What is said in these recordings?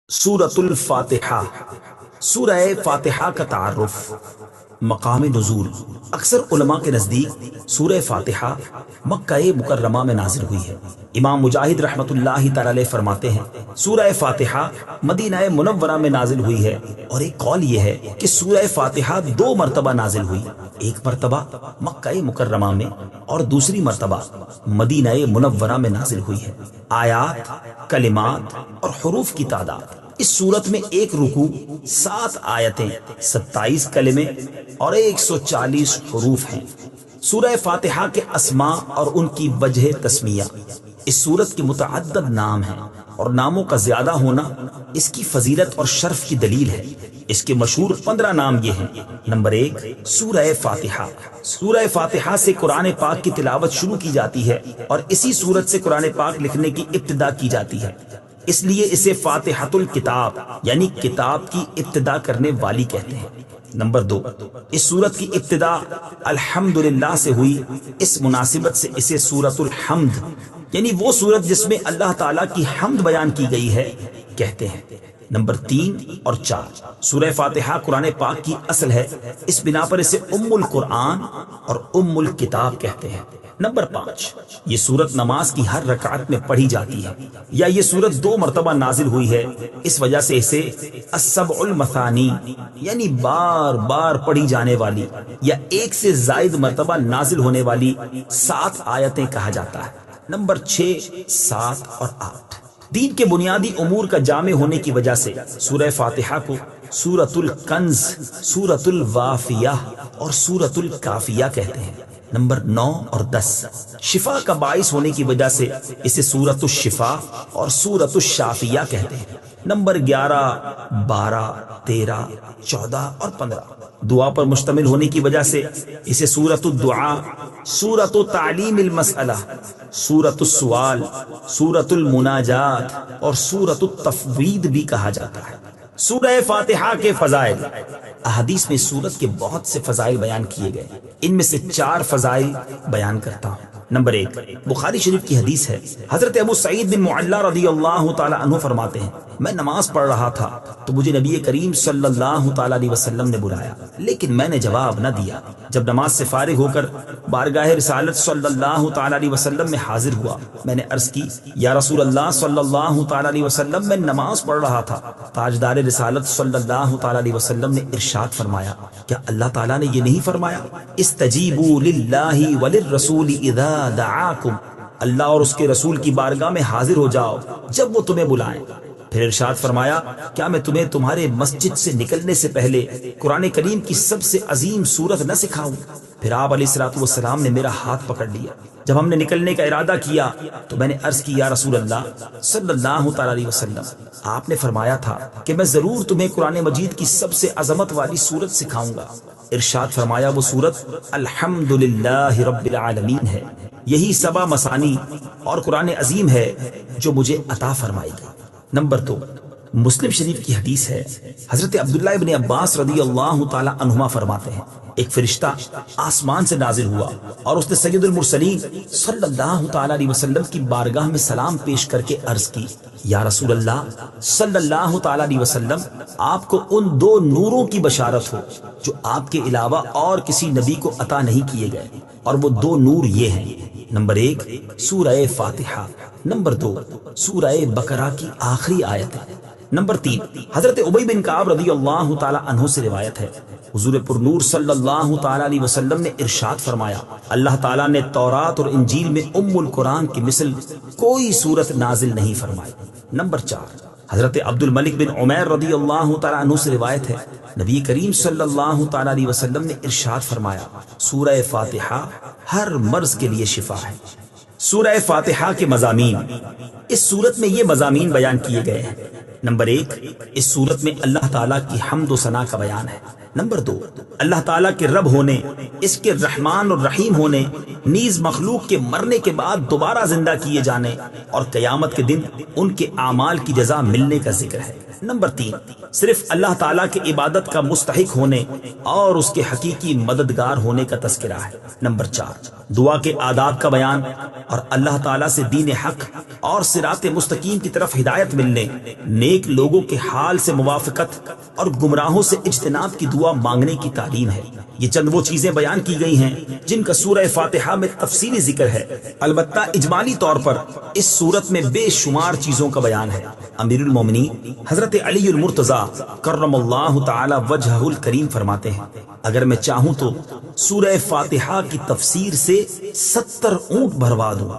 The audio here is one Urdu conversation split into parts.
سورۃ الفاتحہ۔ سورہ فاتحہ کا تعارف، مقام نزول۔ اکثر علماء کے نزدیک سورہ فاتحہ مکہ مکرمہ میں نازل ہوئی ہے۔ امام مجاہد رحمۃ اللہ تعالی علیہ فرماتے ہیں سورہ فاتحہ مدینہ منورہ میں نازل ہوئی ہے، اور ایک قول یہ ہے کہ سورہ فاتحہ 2 مرتبہ نازل ہوئی، ایک مرتبہ مکہ مکرمہ میں اور دوسری مرتبہ مدینہ منورہ میں نازل ہوئی ہے۔ آیات، کلمات اور حروف کی تعداد، اس صورت میں ایک رکوع، 7 آیتیں، 27 کلمے اور 140 حروف ہیں۔ سورہ فاتحہ کے اسماء اور ان کی وجہ تسمیہ۔ اس سورت کے متعدد نام ہیں، اور ناموں کا زیادہ ہونا اس کی فضیلت اور شرف کی دلیل ہے۔ اس کے مشہور 15 نام یہ ہیں۔ نمبر 1، سورہ فاتحہ۔ سورہ فاتحہ سے قرآن پاک کی تلاوت شروع کی جاتی ہے، اور اسی سورت سے قرآن پاک لکھنے کی ابتدا کی جاتی ہے، اس لیے اسے فاتحۃ الکتاب یعنی کتاب کی ابتدا کرنے والی کہتے ہیں۔ نمبر 2، اس سورت کی ابتدا الحمدللہ سے ہوئی، اس مناسبت سے اسے سورۃ الحمد یعنی وہ سورت جس میں اللہ تعالیٰ کی حمد بیان کی گئی ہے کہتے ہیں۔ نمبر 3 اور 4، سورہ فاتحہ قرآن پاک کی اصل ہے، اس بنا پر اسے ام القرآن اور ام الکتاب کہتے ہیں۔ نمبر 5، یہ سورت نماز کی ہر رکعت میں پڑھی جاتی ہے، یا یہ سورت 2 مرتبہ نازل ہوئی ہے، اس وجہ سے اسے السبع المثانی یعنی بار بار پڑھی جانے والی یا ایک سے زائد مرتبہ نازل ہونے والی 7 آیتیں کہا جاتا ہے۔ نمبر 6، 7 اور 8، دین کے بنیادی امور کا جامع ہونے کی وجہ سے سورہ فاتحہ کو سورۃ الکنز، سورۃ الوافیہ اور سورۃ الکافیہ کہتے ہیں۔ نمبر 9 اور 10، شفا کا باعث ہونے کی وجہ سے اسے سورۃ الشفا اور سورۃ الشافیہ کہتے ہیں۔ نمبر 11، 12، 13، 14 اور 15، دعا پر مشتمل ہونے کی وجہ سے اسے سورۃ الدعاء، سورۃ تعلیم المسئلہ، سورۃ السؤال، سورۃ المناجات اور سورۃ التفویض بھی کہا جاتا ہے۔ سورہ فاتحہ کے فضائل۔ احادیث میں سورت کے بہت سے فضائل بیان کیے گئے، ان میں سے 4 فضائل بیان کرتا ہوں۔ نمبر 1، بخاری شریف کی حدیث ہے، حضرت ابو سعید بن معلا رضی اللہ تعالی عنہ فرماتے ہیں، میں نماز پڑھ رہا تھا تو مجھے نبی کریم صلی اللہ تعالی علیہ وسلم نے بلایا، لیکن میں نے جواب نہ دیا۔ جب نماز سے فارغ ہو کر بارگاہ رسالت صلی اللہ تعالی علیہ وسلم میں حاضر ہوا، میں نے عرض کی، یا رسول اللہ صلی اللہ تعالی علیہ وسلم، میں نماز پڑھ رہا تھا۔ تاجدار رسالت صلی اللہ تعالی علیہ وسلم نے ارشاد فرمایا، کیا اللہ تعالیٰ نے یہ نہیں فرمایا، استجیبوا للہ وللرسول اذا دعاکم، اللہ اور اس کے رسول کی بارگاہ میں حاضر ہو جاؤ جب وہ تمہیں بلائیں۔ پھر ارشاد فرمایا، کیا میں تمہیں تمہارے مسجد سے نکلنے سے پہلے قرآن کریم کی سب سے عظیم سورت نہ سکھاؤں؟ پھر آپ علیہ الصلوۃ والسلام نے میرا ہاتھ پکڑ لیا۔ جب ہم نے نکلنے کا ارادہ کیا تو میں نے عرض کی، یا رسول اللہ صلی اللہ تعالی علیہ وسلم، آپ نے فرمایا تھا کہ میں ضرور تمہیں قرآن مجید کی سب سے عظمت والی سورت سکھاؤں گا۔ ارشاد فرمایا، وہ سورت الحمدللہ رب العالمین ہے، یہی 7 مثانی اور قرآن عظیم ہے جو مجھے عطا فرمائی گئی۔ نمبر 2، مسلم شریف کی حدیث ہے، حضرت عبداللہ ابن عباس رضی اللہ تعالی عنہما فرماتے ہیں، ایک فرشتہ آسمان سے نازل ہوا اور اس نے سید المرسلین صلی اللہ تعالی علیہ وسلم کی بارگاہ میں سلام پیش کر کے عرض کی، یا رسول اللہ صلی اللہ تعالی علیہ وسلم، آپ کو ان 2 نوروں کی بشارت ہو جو آپ کے علاوہ اور کسی نبی کو عطا نہیں کیے گئے، اور وہ 2 نور یہ ہیں، نمبر 1 سورہ فاتحہ، نمبر 2 سورہ بقرہ کی آخری آیت ہے۔ نمبر 3، حضرت ابی بن کعب رضی اللہ تعالی عنہ سے روایت ہے، حضور پر نور صلی اللہ تعالی علیہ وسلم نے ارشاد فرمایا، اللہ تعالیٰ نے تورات اور انجیل میں ام القرآن کی مثل کوئی سورت نازل نہیں فرمائی۔ نمبر 4، حضرت عبد الملک بن عمیر رضی اللہ تعالی عنہ سے روایت ہے، نبی کریم صلی اللہ تعالی علیہ وسلم نے ارشاد فرمایا، سورہ فاتحہ ہر مرض کے لیے شفا ہے۔ سورہ فاتحہ کے مضامین۔ اس سورت میں یہ مضامین بیان کیے گئے ہیں۔ نمبر 1، اس سورت میں اللہ تعالیٰ کی حمد و ثنا کا بیان ہے۔ نمبر 2، اللہ تعالیٰ کے رب ہونے، اس کے رحمان اور رحیم ہونے، نیز مخلوق کے مرنے کے بعد دوبارہ زندہ کیے جانے اور قیامت کے دن ان کے اعمال کی جزا ملنے کا ذکر ہے۔ نمبر 3، صرف اللہ تعالیٰ کے عبادت کا مستحق ہونے اور اس کے حقیقی مددگار ہونے کا تذکرہ ہے۔ نمبر 4، دعا کے آداب کا بیان اور اللہ تعالیٰ سے دین حق اور صراط مستقیم کی طرف ہدایت ملنے، نیک لوگوں کے حال سے موافقت اور گمراہوں سے اجتناب کی دعا مانگنے کی تعلیم ہے۔ یہ چند وہ چیزیں بیان کی گئی ہیں جن کا سورہ فاتحہ میں تفصیلی ذکر ہے، البتہ اجمالی طور پر اس سورت میں بے شمار چیزوں کا بیان ہے۔ امیر المومنین حضرت علی المرتضیٰ کرم اللہ تعالی وجہہ الکریم فرماتے ہیں، اگر میں چاہوں تو سورہ فاتحہ کی تفسیر سے 70 اونٹ بھروا دوں۔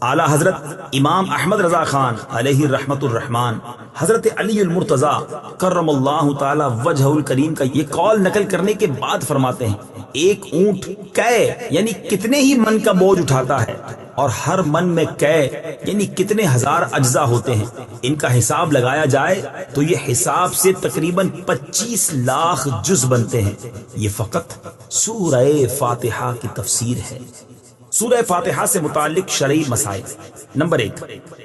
اعلیٰ حضرت امام احمد رضا خان علیہ رحمت الرحمان حضرت علی المرتضیٰ کرم اللہ تعالی وجہ الکریم کا یہ قول نقل کرنے کے بعد فرماتے ہیں، ایک اونٹ کئے یعنی کتنے ہی من کا بوجھ اٹھاتا ہے، اور ہر من میں کئے یعنی کتنے ہزار اجزاء ہوتے ہیں۔ ان کا حساب لگایا جائے تو یہ حساب سے تقریباً 25 لاکھ جز بنتے ہیں۔ یہ فقط سورہ فاتحہ کی تفسیر ہے۔ سورہ فاتحہ سے متعلق شرعی مسائل۔ نمبر 1،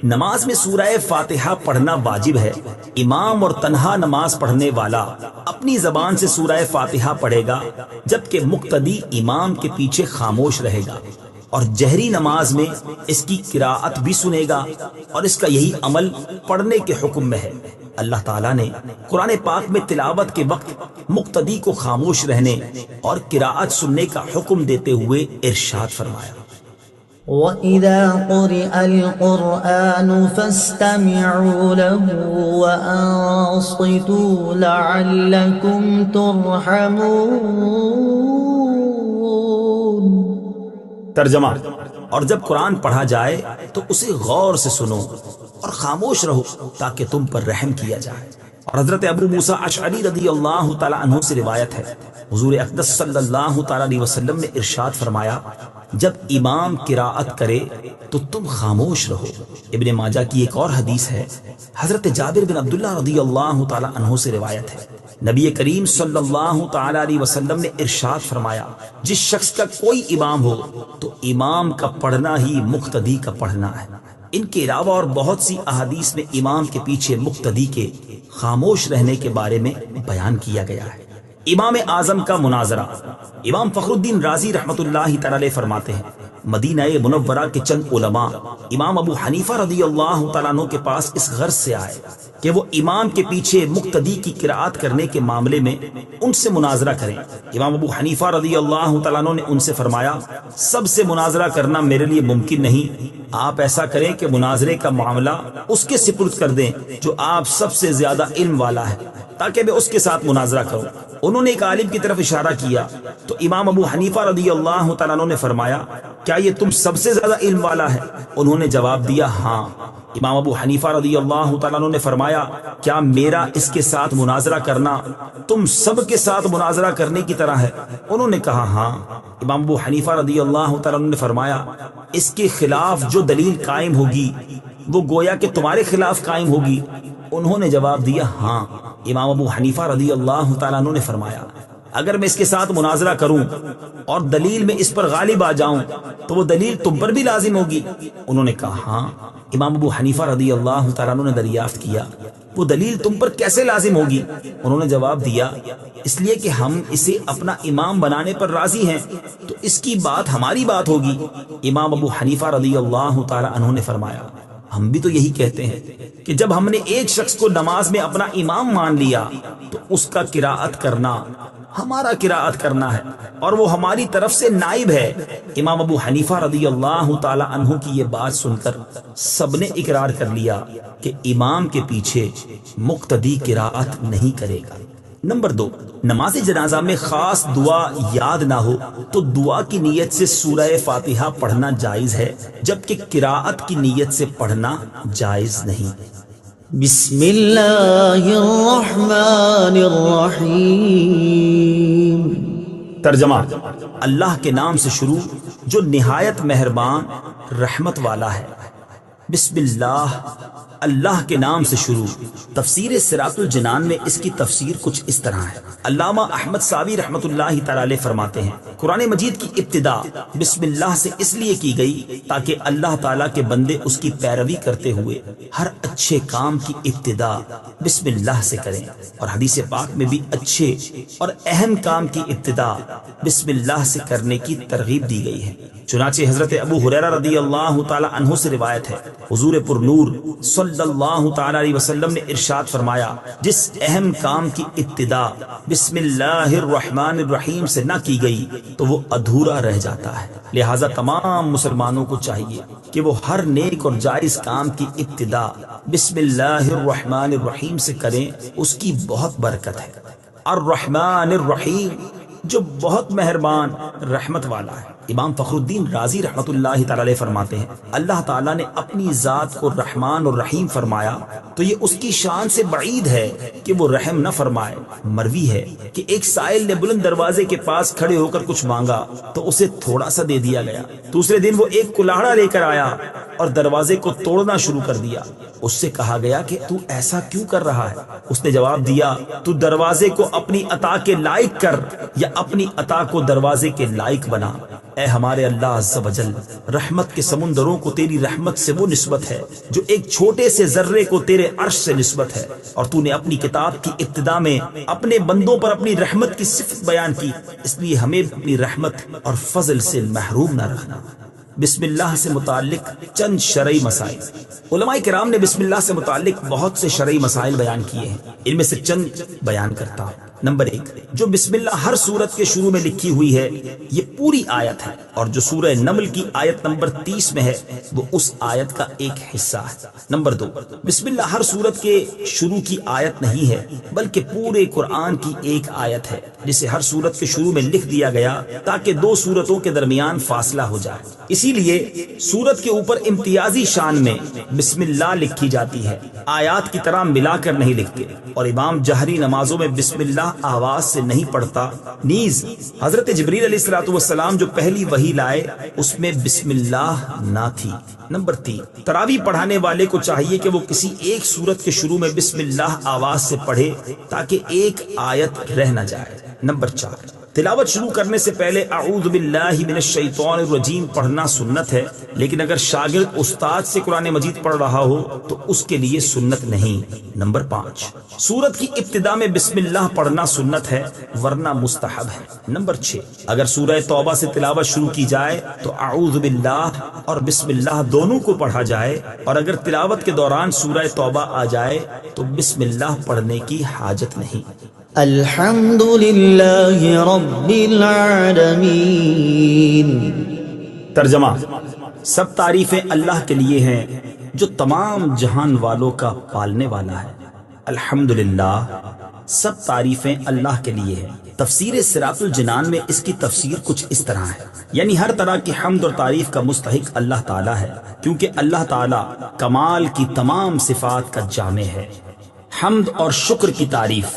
نماز میں سورہ فاتحہ پڑھنا واجب ہے۔ امام اور تنہا نماز پڑھنے والا اپنی زبان سے سورہ فاتحہ پڑھے گا، جبکہ مقتدی امام کے پیچھے خاموش رہے گا، اور جہری نماز میں اس کی قراءت بھی سنے گا، اور اس کا یہی عمل پڑھنے کے حکم میں ہے۔ اللہ تعالیٰ نے قرآن پاک میں تلاوت کے وقت مقتدی کو خاموش رہنے اور قراءت سننے کا حکم دیتے ہوئے ارشاد فرمایا، وَإِذَا قُرِئَ الْقُرْآنُ فَاسْتَمِعُوا لَهُ وَأَنصِتُوا لَعَلَّكُمْ تُرْحَمُونَ۔ ترجمہ، اور جب قرآن پڑھا جائے تو اسے غور سے سنو اور خاموش رہو تاکہ تم پر رحم کیا جائے۔ اور حضرت ابو موسیٰ اشعری رضی اللہ تعالی عنہ سے روایت ہے، حضور اقدس صلی اللہ تعالی علیہ وسلم نے ارشاد فرمایا، جب امام قراءت کرے تو تم خاموش رہو۔ ابن ماجہ کی ایک اور حدیث ہے، حضرت جابر بن عبداللہ رضی اللہ تعالی عنہ سے روایت ہے، نبی کریم صلی اللہ تعالی علیہ وسلم نے ارشاد فرمایا، جس شخص کا کوئی امام ہو تو امام کا پڑھنا ہی مقتدی کا پڑھنا ہے۔ ان کے علاوہ اور بہت سی احادیث میں امام کے پیچھے مقتدی کے خاموش رہنے کے بارے میں بیان کیا گیا ہے۔ امام اعظم کا مناظرہ۔ امام فخر الدین رازی رحمت اللہ تعالی علیہ فرماتے ہیں، مدینہ منورہ کے چند علماء امام ابو حنیفہ رضی اللہ تعالیٰ عنہ کے پاس اس غرض سے آئے کہ وہ امام کے پیچھے مقتدی کی قراءت کرنے کے معاملے میں ان سے مناظرہ کریں۔ امام ابو حنیفہ رضی اللہ تعالیٰ عنہ نے ان سے فرمایا، سب سے مناظرہ کرنا میرے لیے ممکن نہیں، آپ ایسا کریں کہ مناظرے کا معاملہ اس کے سپرد کر دیں جو آپ سب سے زیادہ علم والا ہے، تاکہ میں اس کے ساتھ مناظرہ کروں۔ انہوں نے ایک عالم کی طرف اشارہ کیا تو امام ابو حنیفہ رضی اللہ تعالیٰ عنہ نے فرمایا، کیا یہ تم سب سے زیادہ علم والا ہے؟ انہوں نے جواب دیا، ہاں۔ امام ابو حنیفہ رضی اللہ تعالیٰ عنہ نے فرمایا، کیا میرا اس کے ساتھ مناظرہ کرنا تم سب کے ساتھ مناظرہ کرنے کی طرح ہے؟ انہوں نے کہا، ہاں۔ امام ابو حنیفہ رضی اللہ تعالیٰ عنہ نے فرمایا، اس کے خلاف جو دلیل قائم ہوگی وہ گویا کہ تمہارے خلاف قائم ہوگی؟ انہوں نے جواب دیا، ہاں۔ امام ابو حنیفہ رضی اللہ تعالیٰ عنہ نے فرمایا، اگر میں اس کے ساتھ مناظرہ کروں اور دلیل میں اس پر غالب آ جاؤں تو وہ دلیل تم پر بھی لازم ہوگی؟ انہوں نے کہا، ہاں۔ امام ابو حنیفہ رضی اللہ تعالیٰ عنہ نے دریافت کیا، وہ دلیل تم پر کیسے لازم ہوگی؟ انہوں نے جواب دیا، اس لیے کہ ہم اسے اپنا امام بنانے پر راضی ہیں تو اس کی بات ہماری بات ہوگی۔ امام ابو حنیفہ رضی اللہ تعالیٰ عنہ نے فرمایا، ہم بھی تو یہی کہتے ہیں کہ جب ہم نے ایک شخص کو نماز میں اپنا امام مان لیا تو اس کا قراءت کرنا ہمارا قراءت کرنا ہے اور وہ ہماری طرف سے نائب ہے۔ امام ابو حنیفہ رضی اللہ تعالی عنہ کی یہ بات سن کر سب نے اقرار کر لیا کہ امام کے پیچھے مقتدی قراءت نہیں کرے گا۔ نمبر 2، نماز جنازہ میں خاص دعا یاد نہ ہو تو دعا کی نیت سے سورہ فاتحہ پڑھنا جائز ہے، جبکہ قراءت کی نیت سے پڑھنا جائز نہیں۔ بسم اللہ الرحمن الرحیم۔ ترجمہ، اللہ کے نام سے شروع جو نہایت مہربان رحمت والا ہے۔ بسم اللہ اللہ کے نام سے شروع۔ تفسیر صراط الجنان میں اس کی تفسیر کچھ اس طرح ہے۔ علامہ احمد صابی رحمۃ اللہ تعالی علیہ فرماتے ہیں قرآن مجید کی ابتدا بسم اللہ سے اس لیے کی گئی تاکہ اللہ تعالیٰ کے بندے اس کی پیروی کرتے ہوئے ہر اچھے کام کی ابتدا بسم اللہ سے کریں، اور حدیث پاک میں بھی اچھے اور اہم کام کی ابتدا بسم اللہ سے کرنے کی ترغیب دی گئی ہے۔ چنانچہ حضرت ابو ہریرہ رضی اللہ تعالی عنہ سے روایت ہے، حضور پر نور صلی اللہ تعالی علیہ وسلم نے ارشاد فرمایا، جس اہم کام کی ابتدا بسم اللہ الرحمن الرحیم سے نہ کی گئی تو وہ ادھورا رہ جاتا ہے۔ لہٰذا تمام مسلمانوں کو چاہیے کہ وہ ہر نیک اور جائز کام کی ابتدا بسم اللہ الرحمن الرحیم سے کریں، اس کی بہت برکت ہے۔ الرحمن الرحیم، جو بہت مہربان رحمت والا ہے۔ امام فخر الدین رازی رحمت اللہ تعالی علیہ فرماتے ہیں اللہ تعالیٰ نے اپنی ذات کو رحمان اور رحیم فرمایا تو یہ اس کی شان سے بعید ہے کہ وہ رحم نہ فرمائے۔ مروی ہے کہ ایک سائل نے بلند دروازے کے پاس کھڑے ہو کر کچھ مانگا تو اسے تھوڑا سا دے دیا گیا۔ دوسرے دن وہ ایک کلاڑا لے کر آیا اور دروازے کو توڑنا شروع کر دیا۔ اس سے کہا گیا کہ تو ایسا کیوں کر رہا ہے؟ اس نے جواب دیا، تو دروازے کو اپنی عطا کے لائق کر یا اپنی عطا کو دروازے کے لائق بنا۔ اے ہمارے اللہ عز و جل، رحمت کے سمندروں کو تیری رحمت سے وہ نسبت ہے جو ایک چھوٹے سے ذرے کو تیرے عرش سے نسبت ہے، اور تو نے اپنی کتاب کی ابتدا میں اپنے بندوں پر اپنی رحمت کی صفت بیان کی، اس لیے ہمیں اپنی رحمت اور فضل سے محروم نہ رکھنا۔ بسم اللہ سے متعلق چند شرعی مسائل۔ علماء کرام نے بسم اللہ سے متعلق بہت سے شرعی مسائل بیان کیے ہیں، ان میں سے چند بیان کرتا ہوں۔ نمبر 1، جو بسم اللہ ہر سورت کے شروع میں لکھی ہوئی ہے یہ پوری آیت ہے، اور جو سورہ نمل کی آیت نمبر 30 میں ہے وہ اس آیت کا ایک حصہ ہے۔ نمبر 2، بسم اللہ ہر سورت کے شروع کی آیت نہیں ہے بلکہ پورے قرآن کی ایک آیت ہے جسے ہر سورت کے شروع میں لکھ دیا گیا تاکہ دو سورتوں کے درمیان فاصلہ ہو جائے۔ اسی لیے سورت کے اوپر امتیازی شان میں بسم اللہ لکھی جاتی ہے، آیات کی طرح ملا کر نہیں لکھتے، اور امام جہری نمازوں میں بسم اللہ آواز سے نہیں پڑھتا۔ نیز حضرت جبریل علیہ الصلوۃ والسلام جو پہلی وحی لائے اس میں بسم اللہ نہ تھی۔ نمبر 3، تراویح پڑھانے والے کو چاہیے کہ وہ کسی ایک سورت کے شروع میں بسم اللہ آواز سے پڑھے تاکہ ایک آیت رہ نہ جائے۔ نمبر 4، تلاوت شروع کرنے سے پہلے اعوذ باللہ من الشیطان الرجیم پڑھنا سنت ہے، لیکن اگر شاگرد استاد سے قرآن مجید پڑھ رہا ہو تو اس کے لیے سنت نہیں۔ نمبر 5، سورت کی ابتدا میں بسم اللہ پڑھنا سنت ہے ورنہ مستحب ہے۔ نمبر 6، اگر سورہ توبہ سے تلاوت شروع کی جائے تو اعوذ باللہ اور بسم اللہ دونوں کو پڑھا جائے، اور اگر تلاوت کے دوران سورہ توبہ آ جائے تو بسم اللہ پڑھنے کی حاجت نہیں۔ الحمد للہ رب العالمین۔ ترجمہ، سب تعریفیں اللہ کے لیے ہیں جو تمام جہان والوں کا پالنے والا ہے۔ الحمدللہ، سب تعریفیں اللہ کے لیے ہیں۔ تفسیر صراط الجنان میں اس کی تفسیر کچھ اس طرح ہے، یعنی ہر طرح کی حمد اور تعریف کا مستحق اللہ تعالیٰ ہے، کیونکہ اللہ تعالیٰ کمال کی تمام صفات کا جامع ہے۔ حمد اور شکر کی تعریف۔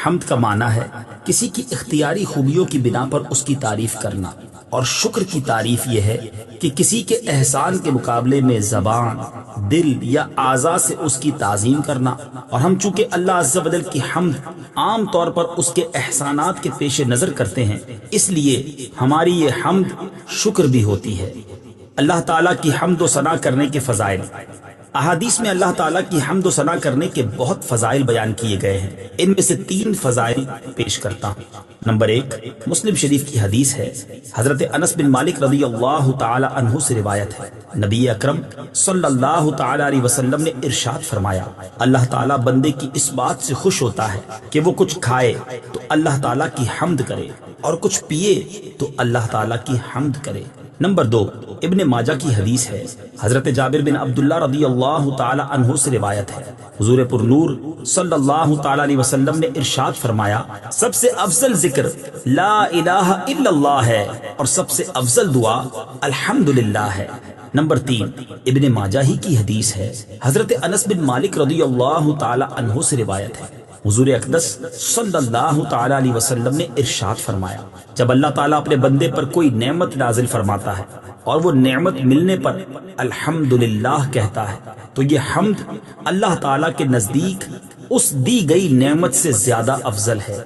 حمد کا معنی ہے کسی کی اختیاری خوبیوں کی بنا پر اس کی تعریف کرنا، اور شکر کی تعریف یہ ہے کہ کسی کے احسان کے مقابلے میں زبان، دل یا اعضاء سے اس کی تعظیم کرنا۔ اور ہم چونکہ اللہ عز و جل کی حمد عام طور پر اس کے احسانات کے پیش نظر کرتے ہیں، اس لیے ہماری یہ حمد شکر بھی ہوتی ہے۔ اللہ تعالیٰ کی حمد و ثنا کرنے کے فضائل۔ احادیث میں اللہ تعالیٰ کی حمد و ثنا کرنے کے بہت فضائل بیان کیے گئے ہیں، ان میں سے 3 فضائل پیش کرتا ہوں۔ نمبر 1، مسلم شریف کی حدیث ہے، حضرت انس بن مالک رضی اللہ تعالی عنہ سے روایت ہے، نبی اکرم صلی اللہ تعالی علیہ وسلم نے ارشاد فرمایا، اللہ تعالیٰ بندے کی اس بات سے خوش ہوتا ہے کہ وہ کچھ کھائے تو اللہ تعالیٰ کی حمد کرے، اور کچھ پیے تو اللہ تعالیٰ کی حمد کرے۔ نمبر 2، ابن ماجہ کی حدیث ہے، حضرت جابر بن عبداللہ رضی اللہ تعالی عنہ سے روایت ہے، حضور پر نور صلی اللہ تعالی علیہ وسلم نے ارشاد فرمایا، سب سے افضل ذکر لا الہ الا اللہ ہے، اور سب سے افضل دعا الحمدللہ ہے۔ نمبر 3، ابن ماجہ ہی کی حدیث ہے، حضرت انس بن مالک رضی اللہ تعالی عنہ سے روایت ہے، حضور اقدس صلی اللہ تعالی علیہ وسلم نے ارشاد فرمایا، جب اللہ تعالیٰ اپنے بندے پر کوئی نعمت نازل فرماتا ہے اور وہ نعمت ملنے پر الحمدللہ کہتا ہے تو یہ حمد اللہ تعالیٰ کے نزدیک اس دی گئی نعمت سے زیادہ افضل ہے۔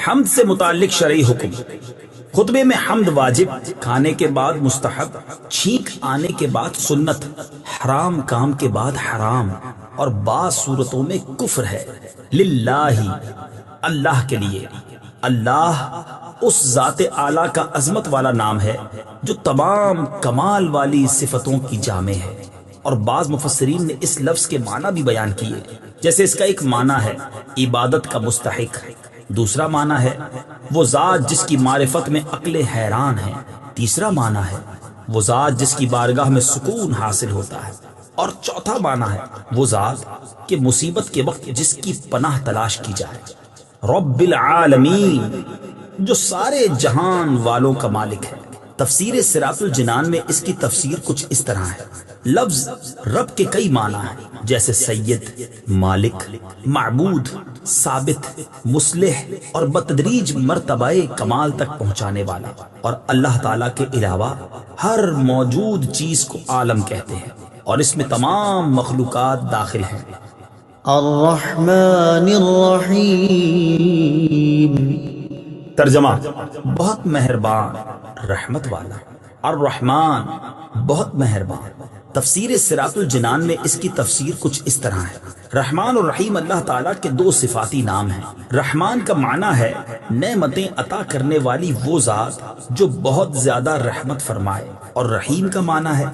حمد سے متعلق شرعی حکم: خطبے میں حمد واجب، کھانے کے بعد مستحب، چھینک آنے کے بعد سنت، حرام کام کے بعد حرام، اور بعض صورتوں میں کفر ہے۔ للہ، اللہ کے لیے۔ اللہ اس ذات اعلیٰ کا عظمت والا نام ہے جو تمام کمال والی صفتوں کی جامع ہے، اور بعض مفسرین نے اس لفظ کے معنی بھی بیان کیے، جیسے اس کا ایک معنی ہے عبادت کا مستحق، دوسرا معنی ہے وہ ذات جس کی معرفت میں عقل حیران ہے، تیسرا معنی ہے وہ ذات جس کی بارگاہ میں سکون حاصل ہوتا ہے، اور چوتھا معنی ہے وہ ذات کہ مصیبت کے وقت جس کی پناہ تلاش کی جائے۔ رب العالمین، جو سارے جہان والوں کا مالک ہے۔ تفسیر صراط الجنان میں اس کی تفسیر کچھ اس طرح ہے: لفظ رب کے کئی معنی ہیں، جیسے سید، مالک، معبود، ثابت، مصلح، اور بتدریج مرتبہ کمال تک پہنچانے والا، اور اللہ تعالیٰ کے علاوہ ہر موجود چیز کو عالم کہتے ہیں، اور اس میں تمام مخلوقات داخل ہیں۔ الرحمن الرحیم۔ ترجمہ: بہت مہربان، رحمت والا۔ الرحمن، بہت مہربان۔ تفسیر صراط الجنان میں اس کی تفسیر کچھ اس طرح ہے: رحمان اور رحیم اللہ تعالیٰ کے دو صفاتی نام ہیں۔ رحمان کا معنی ہے نعمتیں عطا کرنے والی وہ ذات جو بہت زیادہ رحمت فرمائے، اور رحیم کا معنی ہے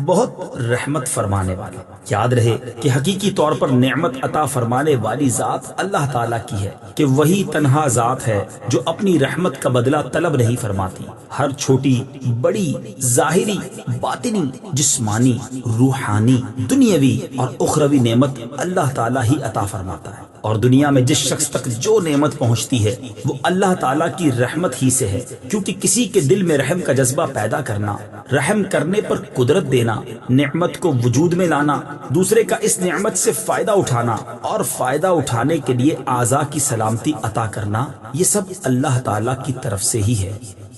بہت رحمت فرمانے والا۔ یاد رہے کہ حقیقی طور پر نعمت عطا فرمانے والی ذات اللہ تعالیٰ کی ہے، کہ وہی تنہا ذات ہے جو اپنی رحمت کا بدلہ طلب نہیں فرماتی۔ ہر چھوٹی بڑی، ظاہری، باطنی، جسمانی، روحانی، دنیاوی اور اخروی نعمت اللہ تعالیٰ ہی عطا فرماتا ہے، اور دنیا میں جس شخص تک جو نعمت پہنچتی ہے وہ اللہ تعالیٰ کی رحمت ہی سے ہے، کیونکہ کسی کے دل میں رحم کا جذبہ پیدا کرنا، رحم کرنے پر قدرت دینا، نعمت کو وجود میں لانا، دوسرے کا اس نعمت سے فائدہ اٹھانا، اور فائدہ اٹھانے کے لیے اعضاء کی سلامتی عطا کرنا، یہ سب اللہ تعالیٰ کی طرف سے ہی ہے۔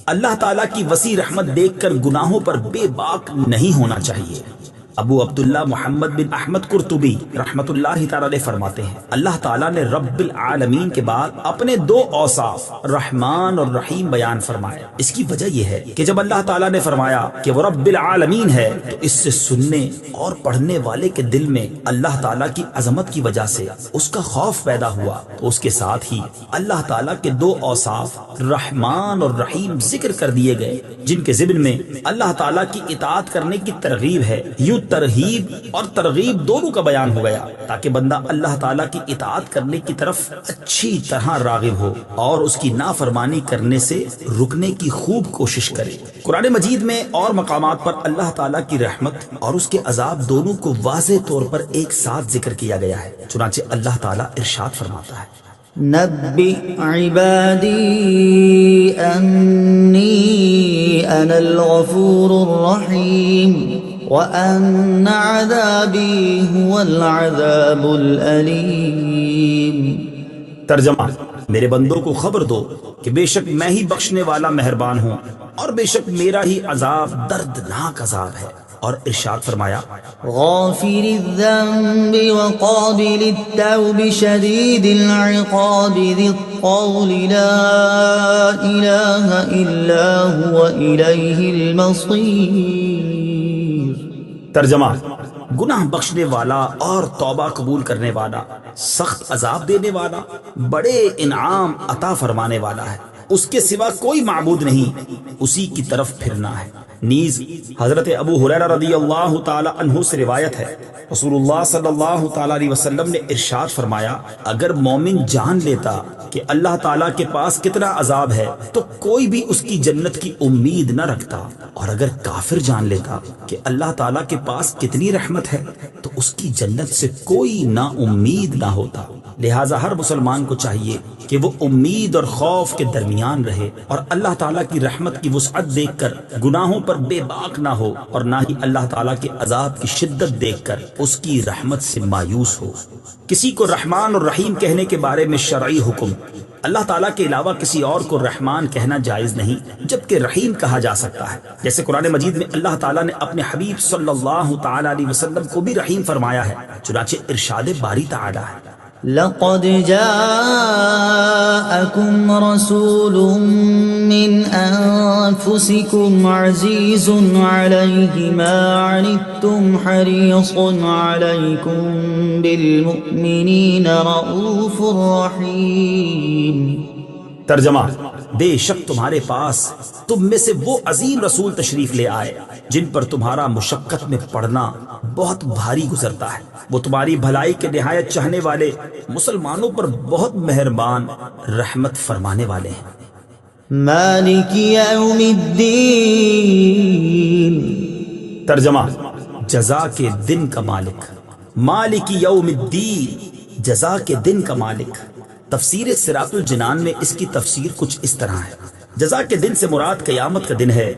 اللہ تعالیٰ کی وسیع رحمت دیکھ کر گناہوں پر بے باک نہیں ہونا چاہیے۔ ابو عبداللہ محمد بن احمد قرطبی رحمت اللہ تعالی علیہ فرماتے ہیں، اللہ تعالیٰ نے رب العالمین کے بعد اپنے دو اوصاف رحمان اور رحیم بیان فرمائے۔ اس کی وجہ یہ ہے کہ جب اللہ تعالیٰ نے فرمایا کہ وہ رب العالمین ہے، تو اس سے سننے اور پڑھنے والے کے دل میں اللہ تعالیٰ کی عظمت کی وجہ سے اس کا خوف پیدا ہوا، تو اس کے ساتھ ہی اللہ تعالیٰ کے دو اوصاف رحمان اور رحیم ذکر کر دیے گئے، جن کے ضمن میں اللہ تعالیٰ کی اطاعت کرنے کی ترغیب ہے۔ یوں ترہیب اور ترغیب دونوں کا بیان ہو گیا، تاکہ بندہ اللہ تعالیٰ کی اطاعت کرنے کی طرف اچھی طرح راغب ہو اور اس کی نافرمانی کرنے سے رکنے کی خوب کوشش کرے۔ قرآن مجید میں اور مقامات پر اللہ تعالیٰ کی رحمت اور اس کے عذاب دونوں کو واضح طور پر ایک ساتھ ذکر کیا گیا ہے۔ چنانچہ اللہ تعالیٰ ارشاد فرماتا ہے: نبئ عبادی انی انا الغفور الرحیم وان عذابی هو العذاب الالیم۔ ترجمہ: میرے بندوں کو خبر دو کہ بے شک میں ہی بخشنے والا مہربان ہوں، اور بے شک میرا ہی عذاب دردناک عذاب ہے۔ اور ارشاد فرمایا: غافر الذنب وقابل التوب شدید العقاب ذی الطول لا الہ الا هو الیہ المصیر۔ ترجمہ: گناہ بخشنے والا اور توبہ قبول کرنے والا، سخت عذاب دینے والا، بڑے انعام عطا فرمانے والا ہے، اس کے سوا کوئی معبود نہیں، اسی کی طرف پھرنا ہے۔ نیز حضرت ابو ہریرہ رضی اللہ تعالی عنہ سے روایت ہے، رسول اللہ صلی اللہ تعالی علیہ وسلم نے ارشاد فرمایا: اگر مومن جان لیتا کہ اللہ تعالیٰ کے پاس کتنا عذاب ہے تو کوئی بھی اس کی جنت کی امید نہ رکھتا، اور اگر کافر جان لیتا کہ اللہ تعالیٰ کے پاس کتنی رحمت ہے تو اس کی جنت سے کوئی نا امید نہ ہوتا۔ لہٰذا ہر مسلمان کو چاہیے کہ وہ امید اور خوف کے درمیان رہے اور اللہ تعالیٰ کی رحمت کی وسعت دیکھ کر گناہوں پر بے باک نہ ہو، اور نہ ہی اللہ تعالیٰ کے عذاب کی شدت دیکھ کر اس کی رحمت سے مایوس ہو۔ کسی کو رحمان اور رحیم کہنے کے بارے میں شرعی حکم: اللہ تعالیٰ کے علاوہ کسی اور کو رحمان کہنا جائز نہیں، جبکہ رحیم کہا جا سکتا ہے، جیسے قرآن مجید میں اللہ تعالیٰ نے اپنے حبیب صلی اللہ تعالیٰ علیہ وسلم کو بھی رحیم فرمایا ہے، چنانچہ ارشاد باری تعالیٰ ہے: لقد جاءكم رسول من أنفسكم عزيز عليه ما عنتم حريص عليكم بالمؤمنين رؤوف رحيم۔ ترجمہ: بے شک تمہارے پاس تم میں سے وہ عظیم رسول تشریف لے آئے جن پر تمہارا مشقت میں پڑنا بہت بھاری گزرتا ہے، وہ تمہاری بھلائی کے نہایت چاہنے والے، مسلمانوں پر بہت مہربان، رحمت فرمانے والے ہیں۔ مالک یوم الدین۔ ترجمہ: جزا کے دن کا مالک، مالک یوم الدین، جزا کے دن کا مالک۔ تفسیر صراط الجنان میں اس کی تفسیر کچھ اس طرح ہے: جزا کے دن سے مراد قیامت کا دن ہے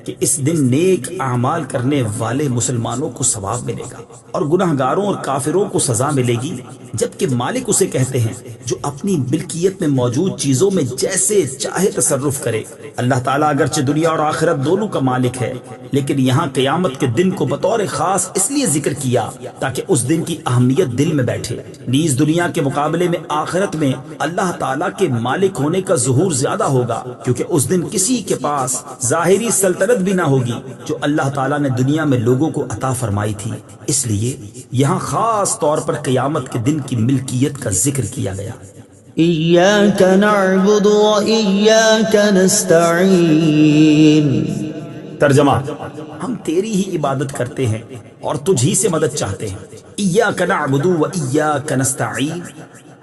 کہ اس دن نیک اعمال کرنے والے مسلمانوں کو ثواب ملے گا اور گناہگاروں اور کافروں کو سزا ملے گی، جبکہ مالک اسے کہتے ہیں جو اپنی ملکیت میں موجود چیزوں میں جیسے چاہے تصرف کرے۔ اللہ تعالیٰ اگرچہ دنیا اور آخرت دونوں کا مالک ہے، لیکن یہاں قیامت کے دن کو بطور خاص اس لیے ذکر کیا تاکہ اس دن کی اہمیت دل میں بیٹھے۔ نیز دنیا کے مقابلے میں آخرت میں اللہ تعالیٰ کے مالک ہونے کا ظہور زیادہ ہوگا، کیونکہ اس دن کسی کے پاس ظاہری سلطنت بھی نہ ہوگی جو اللہ تعالیٰ نے دنیا میں لوگوں کو عطا فرمائی تھی۔ اس لیے یہاں خاص طور پر قیامت کے دن کی ملکیت کا ذکر کیا گیا۔ ایاک نعبد و ایاک نستعین۔ ترجمہ: ہم تیری ہی عبادت کرتے ہیں اور تجھ ہی سے مدد چاہتے ہیں۔ ایاک نعبد و ایاک نستعین،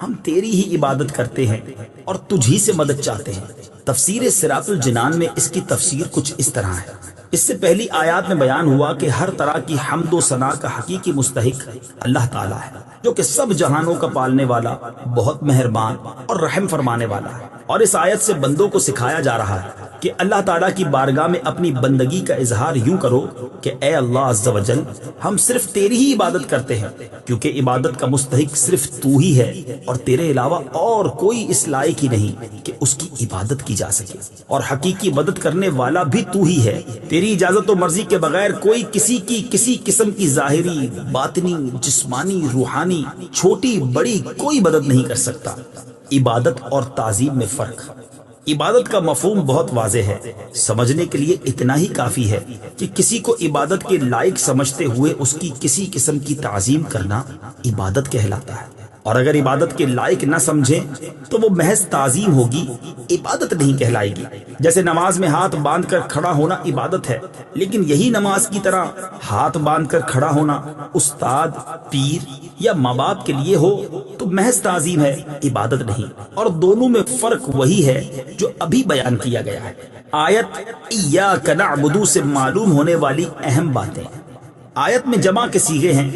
ہم تیری ہی عبادت کرتے ہیں اور تجھ ہی سے مدد چاہتے ہیں۔ تفسیر صراط الجنان میں اس کی تفسیر کچھ اس طرح ہے: اس سے پہلی آیات میں بیان ہوا کہ ہر طرح کی حمد و ثنا کا حقیقی مستحق اللہ تعالیٰ ہے، جو کہ سب جہانوں کا پالنے والا، بہت مہربان اور رحم فرمانے والا ہے۔ اور اس آیت سے بندوں کو سکھایا جا رہا ہے کہ اللہ تعالیٰ کی بارگاہ میں اپنی بندگی کا اظہار یوں کرو کہ اے اللہ عز و جل، ہم صرف تیری ہی عبادت کرتے ہیں، کیونکہ عبادت کا مستحق صرف تو ہی ہے اور تیرے علاوہ اور کوئی اس لائق ہی نہیں کہ اس کی عبادت کی جا سکے، اور حقیقی مدد کرنے والا بھی تو ہی ہے۔ تیری اجازت و مرضی کے بغیر کوئی کسی قسم کی ظاہری، باطنی، جسمانی، روحانی، چھوٹی بڑی کوئی مدد نہیں کر سکتا۔ عبادت اور تعظیم میں فرق۔ عبادت کا مفہوم بہت واضح ہے، سمجھنے کے لیے اتنا ہی کافی ہے کہ کسی کو عبادت کے لائق سمجھتے ہوئے اس کی کسی قسم کی تعظیم کرنا عبادت کہلاتا ہے، اور اگر عبادت کے لائق نہ سمجھیں تو وہ محض تعظیم ہوگی، عبادت نہیں کہلائے گی۔ جیسے نماز میں ہاتھ باندھ کر کھڑا ہونا عبادت ہے، لیکن یہی نماز کی طرح ہاتھ باندھ کر کھڑا ہونا استاد، پیر یا ماں باپ کے لیے ہو تو محض تعظیم ہے، عبادت نہیں۔ اور دونوں میں فرق وہی ہے جو ابھی بیان کیا گیا ہے۔ آیت ایاک نعبد سے معلوم ہونے والی اہم باتیں: آیت میں جمع کے صیغے ہیں،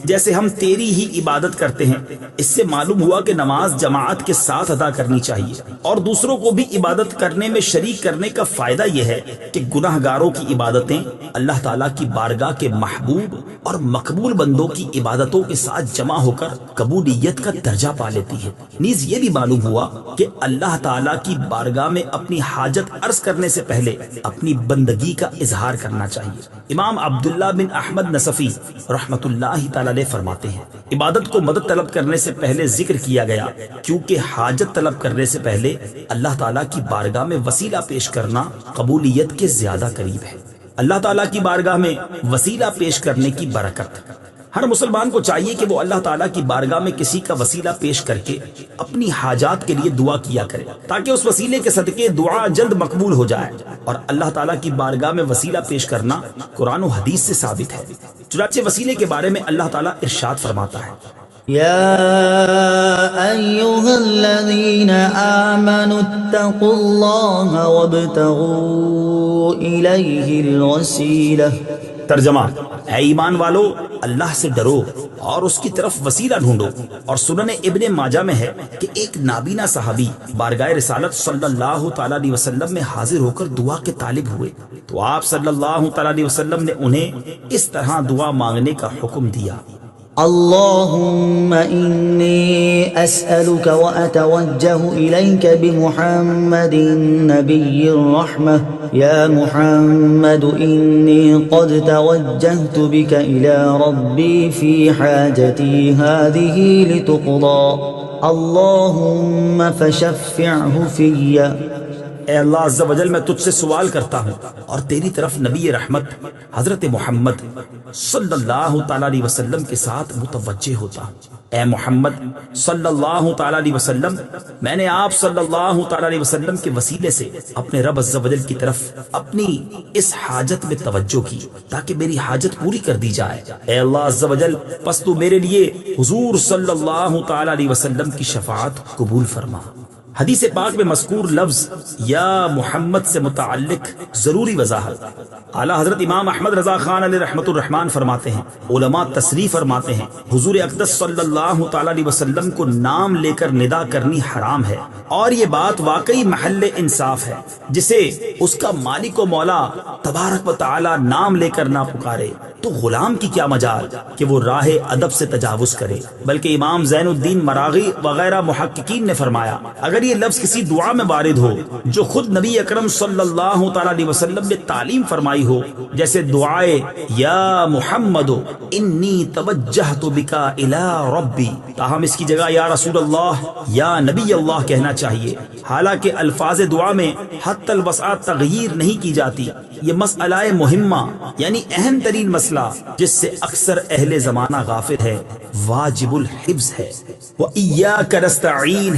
جیسے ہم تیری ہی عبادت کرتے ہیں۔ اس سے معلوم ہوا کہ نماز جماعت کے ساتھ ادا کرنی چاہیے، اور دوسروں کو بھی عبادت کرنے میں شریک کرنے کا فائدہ یہ ہے کہ گناہ گاروں کی عبادتیں اللہ تعالیٰ کی بارگاہ کے محبوب اور مقبول بندوں کی عبادتوں کے ساتھ جمع ہو کر قبولیت کا درجہ پا لیتی ہے۔ نیز یہ بھی معلوم ہوا کہ اللہ تعالیٰ کی بارگاہ میں اپنی حاجت عرض کرنے سے پہلے اپنی بندگی کا اظہار کرنا چاہیے۔ امام عبداللہ بن احمد نصفی رحمۃ اللہ تعالی علیہ فرماتے ہیں، عبادت کو مدد طلب کرنے سے پہلے ذکر کیا گیا کیونکہ حاجت طلب کرنے سے پہلے اللہ تعالیٰ کی بارگاہ میں وسیلہ پیش کرنا قبولیت کے زیادہ قریب ہے۔ اللہ تعالیٰ کی بارگاہ میں وسیلہ پیش کرنے کی برکت۔ ہر مسلمان کو چاہیے کہ وہ اللہ تعالیٰ کی بارگاہ میں کسی کا وسیلہ پیش کر کے اپنی حاجات کے لیے دعا کیا کرے، تاکہ اس وسیلے کے صدقے دعا جلد مقبول ہو جائے۔ اور اللہ تعالیٰ کی بارگاہ میں وسیلہ پیش کرنا قرآن و حدیث سے ثابت ہے۔ چنانچہ وسیلے کے بارے میں اللہ تعالیٰ ارشاد فرماتا ہے: یا ایھا الذین آمنوا اتقوا اللہ وابتغوا الیہ الوسیلہ ترجمہ: اے ایمان والو، اللہ سے ڈرو اور اس کی طرف وسیلہ ڈھونڈو۔ اور سنن ابن ماجہ میں ہے کہ ایک نابینا صحابی بارگاہ رسالت صلی اللہ تعالی علیہ وسلم میں حاضر ہو کر دعا کے طالب ہوئے تو آپ صلی اللہ تعالی علیہ وسلم نے انہیں اس طرح دعا مانگنے کا حکم دیا: اللهم إني أسألك وأتوجه إليك بمحمد نبي الرحمة يا محمد إني قد توجهت بك إلى ربي في حاجتي هذه لتقضى اللهم فشفعه في۔ اے اللہ عز و جل، میں تجھ سے سوال کرتا ہوں اور تیری طرف نبی رحمت حضرت محمد صلی اللہ تعالی علیہ وسلم کے ساتھ متوجہ ہوتا ہوں۔ اے محمد صلی اللہ تعالی علیہ وسلم، میں نے آپ صلی اللہ تعالی علیہ وسلم کے وسیلے سے اپنے رب عز و جل کی طرف اپنی اس حاجت میں توجہ کی تاکہ میری حاجت پوری کر دی جائے۔ اے اللہ عز و جل، پس تو میرے لیے حضور صلی اللہ تعالی علیہ وسلم کی شفاعت قبول فرما۔ حدیث پاک میں مذکور لفظ یا محمد سے متعلق ضروری وضاحت۔ اعلیٰ حضرت امام احمد رضا خان علیہ رحمت الرحمان فرماتے ہیں، علماء تصریح فرماتے ہیں، حضور اقدس صلی اللہ تعالی علیہ وسلم کو نام لے کر ندا کرنی حرام ہے، اور یہ بات واقعی محل انصاف ہے۔ جسے اس کا مالک و مولا تبارک و تعالی نام لے کر نہ پکارے تو غلام کی کیا مجال کہ وہ راہ ادب سے تجاوز کرے۔ بلکہ امام زین الدین مراغی وغیرہ محققین نے فرمایا، اگر یہ لفظ کسی دعا میں وارد ہو جو خود نبی اکرم صلی اللہ تعالی علیہ وسلم نے تعلیم فرمائی ہو، جیسے دعائے یا محمد انی توجہت بکا الی ربی، تاہم اس کی جگہ یا رسول اللہ یا نبی اللہ کہنا چاہیے۔ حالانکہ الفاظ دعا میں حتی الوسع تغییر نہیں کی جاتی۔ یہ مسئلہ مہمہ یعنی اہم ترین مسئلہ جس سے اکثر اہل زمانہ غافل ہے، واجب الحفظ ہے۔ وَإِيَّاكَ نَسْتَعِينُ،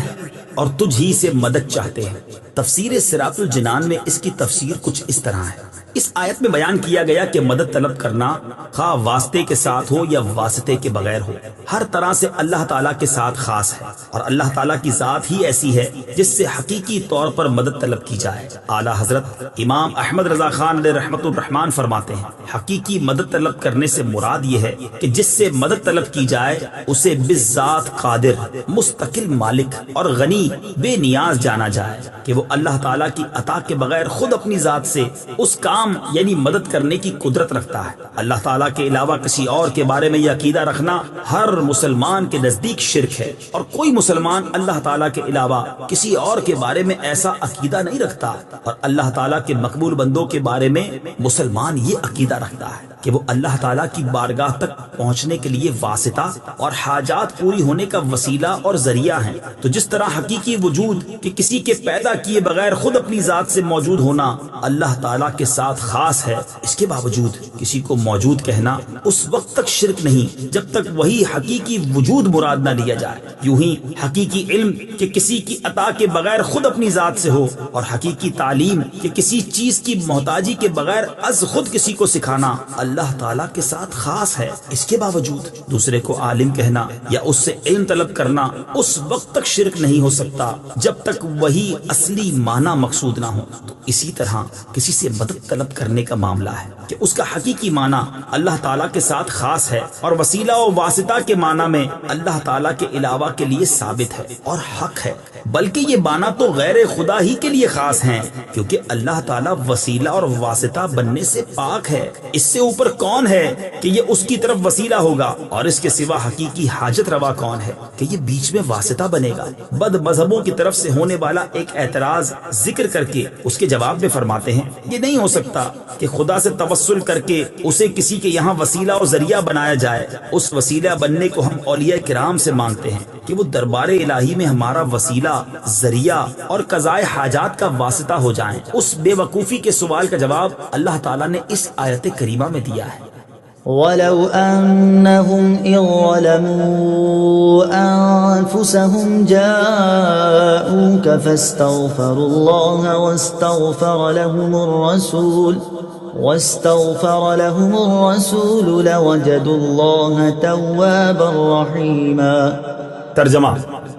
اور تجھ ہی سے مدد چاہتے ہیں۔ تفسیر صراط الجنان میں اس کی تفسیر کچھ اس طرح ہے۔ اس آیت میں بیان کیا گیا کہ مدد طلب کرنا خواہ واسطے کے ساتھ ہو یا واسطے کے بغیر ہو، ہر طرح سے اللہ تعالیٰ کے ساتھ خاص ہے، اور اللہ تعالیٰ کی ذات ہی ایسی ہے جس سے حقیقی طور پر مدد طلب کی جائے۔ اعلیٰ حضرت امام احمد رضا خان علیہ رحمت الرحمان فرماتے ہیں، حقیقی مدد طلب کرنے سے مراد یہ ہے کہ جس سے مدد طلب کی جائے اسے بالذات قادر، مستقل مالک اور غنی بے نیاز جانا جائے کہ وہ اللہ تعالیٰ کی عطا کے بغیر خود اپنی ذات سے اس کام یعنی مدد کرنے کی قدرت رکھتا ہے۔ اللہ تعالیٰ کے علاوہ کسی اور کے بارے میں یہ عقیدہ رکھنا ہر مسلمان کے نزدیک شرک ہے، اور کوئی مسلمان اللہ تعالیٰ کے علاوہ کسی اور کے بارے میں ایسا عقیدہ نہیں رکھتا، اور اللہ تعالیٰ کے مقبول بندوں کے بارے میں مسلمان یہ عقیدہ رکھتا ہے کہ وہ اللہ تعالیٰ کی بارگاہ تک پہنچنے کے لیے واسطہ اور حاجات پوری ہونے کا وسیلہ اور ذریعہ ہیں۔ تو جس طرح حقیقی وجود کہ کسی کے پیدا کیے بغیر خود اپنی ذات سے موجود ہونا اللہ تعالیٰ کے ساتھ خاص ہے، اس کے باوجود کسی کو موجود کہنا اس وقت تک شرک نہیں جب تک وہی حقیقی وجود مراد نہ لیا جائے۔ یوں ہی حقیقی علم کہ کسی کی عطا کے بغیر خود اپنی ذات سے ہو، اور حقیقی تعلیم کہ کسی چیز کی محتاجی کے بغیر از خود کسی کو سکھانا اللہ تعالیٰ کے ساتھ خاص ہے، اس کے باوجود دوسرے کو عالم کہنا یا اس سے علم طلب کرنا اس وقت تک شرک نہیں ہو سکتا جب تک وہی اصلی معنی مقصود نہ ہو۔ تو اسی طرح کسی سے مدد طلب کرنے کا معاملہ ہے کہ اس کا حقیقی معنی اللہ تعالیٰ کے ساتھ خاص ہے، اور وسیلہ و واسطہ کے معنی میں اللہ تعالیٰ کے علاوہ کے لیے ثابت ہے اور حق ہے، بلکہ یہ معنی تو غیر خدا ہی کے لیے خاص ہیں، کیونکہ اللہ تعالیٰ وسیلہ اور واسطہ بننے سے پاک ہے۔ اس سے اوپر کون ہے کہ یہ اس کی طرف وسیلہ ہوگا، اور اس کے سوا حقیقی حاجت روا کون ہے کہ یہ بیچ میں واسطہ بنے گا۔ بد مذہبوں کی طرف سے ہونے والا ایک اعتراض ذکر کر کے اس کے جواب میں فرماتے ہیں، یہ نہیں ہو سکتا کہ خدا سے توسل کر کے اسے کسی کے یہاں وسیلہ اور ذریعہ بنایا جائے۔ اس وسیلہ بننے کو ہم اولیاء کرام سے مانگتے ہیں کہ وہ دربار الہی میں ہمارا وسیلہ، ذریعہ اور قضاء حاجات کا واسطہ ہو جائیں۔ اس بے وقوفی کے سوال کا جواب اللہ تعالیٰ نے اس آیت کریمہ میں دیا ہے۔ وَلَوْ أَنَّهُمْ إِذْ ظَلَمُوا أَنفُسَهُمْ جَاءُوكَ فَاسْتَغْفَرُوا اللَّهَ وَاسْتَغْفَرَ لَهُمُ الرَّسُولُ لَوَجَدُوا اللَّهَ تَوَّابًا رَحِيمًا۔ ترجمہ: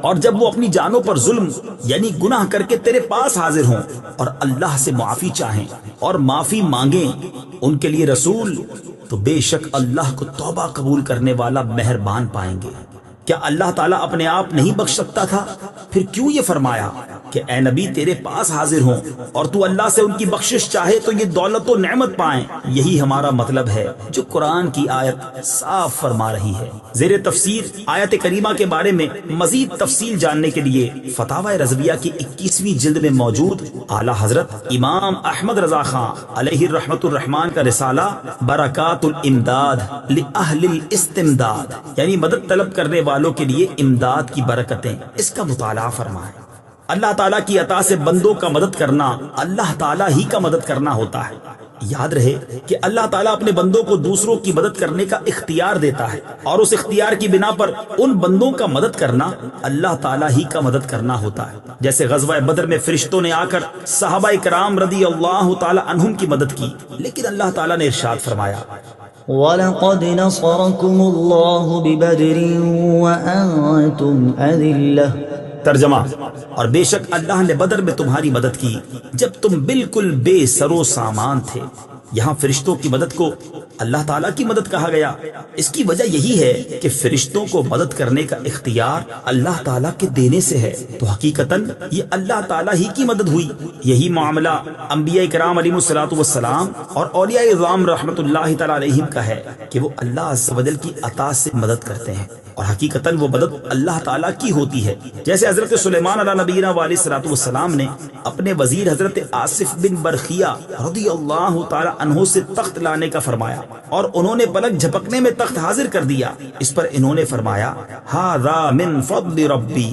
اور جب وہ اپنی جانوں پر ظلم یعنی گناہ کر کے تیرے پاس حاضر ہوں اور اللہ سے معافی چاہیں اور معافی مانگیں ان کے لیے رسول، تو بے شک اللہ کو توبہ قبول کرنے والا مہربان پائیں گے۔ کیا اللہ تعالیٰ اپنے آپ نہیں بخش سکتا تھا؟ پھر کیوں یہ فرمایا کہ اے نبی تیرے پاس حاضر ہوں اور تو اللہ سے ان کی بخشش چاہے تو یہ دولت و نعمت پائیں؟ یہی ہمارا مطلب ہے جو قرآن کی آیت صاف فرما رہی ہے۔ زیر تفسیر آیت کریمہ کے بارے میں مزید تفصیل جاننے کے لیے فتاوی رضویہ کی 21ویں جلد میں موجود اعلیٰ حضرت امام احمد رضا خان علیہ رحمت الرحمان کا رسالہ برکات الامداد لأہل الاستمداد یعنی مدد طلب کرنے والوں کے لیے امداد کی برکتیں، اس کا مطالعہ فرمائیں۔ اللہ تعالیٰ کی عطا سے بندوں کا مدد کرنا اللہ تعالیٰ ہی کا مدد کرنا ہوتا ہے۔ یاد رہے کہ اللہ تعالیٰ اپنے بندوں کو دوسروں کی مدد کرنے کا اختیار دیتا ہے، اور اس اختیار کی بنا پر ان بندوں کا مدد کرنا اللہ تعالیٰ ہی کا مدد کرنا ہوتا ہے۔ جیسے غزوہ بدر میں فرشتوں نے آ کر صحابہ کرام رضی اللہ تعالیٰ عنہم کی مدد کی، لیکن اللہ تعالیٰ نے ارشاد فرمایا وَلَقَدْ نَصَرَكُمُ اللَّهُ بِبَدْرٍ وَأَنْتُمْ أَذِلَّةٌ۔ ترجمہ، اور بے شک اللہ نے بدر میں تمہاری مدد کی جب تم بالکل بے سر و سامان تھے۔ یہاں فرشتوں کی مدد کو اللہ تعالیٰ کی مدد کہا گیا۔ اس کی وجہ یہی ہے کہ فرشتوں کو مدد کرنے کا اختیار اللہ تعالیٰ کے دینے سے ہے، تو حقیقتاً یہ اللہ تعالیٰ ہی کی مدد ہوئی۔ یہی معاملہ انبیاء کرام علیہ الصلوۃ والسلام اور اولیاء اعظام رحمت اللہ تعالیٰ علیہم کا ہے کہ وہ اللہ عز و جل کی عطا سے مدد کرتے ہیں، اور حقیقتاً وہ مدد اللہ تعالیٰ کی ہوتی ہے۔ جیسے حضرت سلیمان علیہ نبینا علیہ الصلوۃ والسلام نے اپنے وزیر حضرت آصف بن برخیہ رضی اللہ تعالیٰ عنہ سے تخت لانے کا فرمایا، اور انہوں نے پلک جھپکنے میں تخت حاضر کر دیا۔ اس پر انہوں نے فرمایا ھذا من فضل ربی،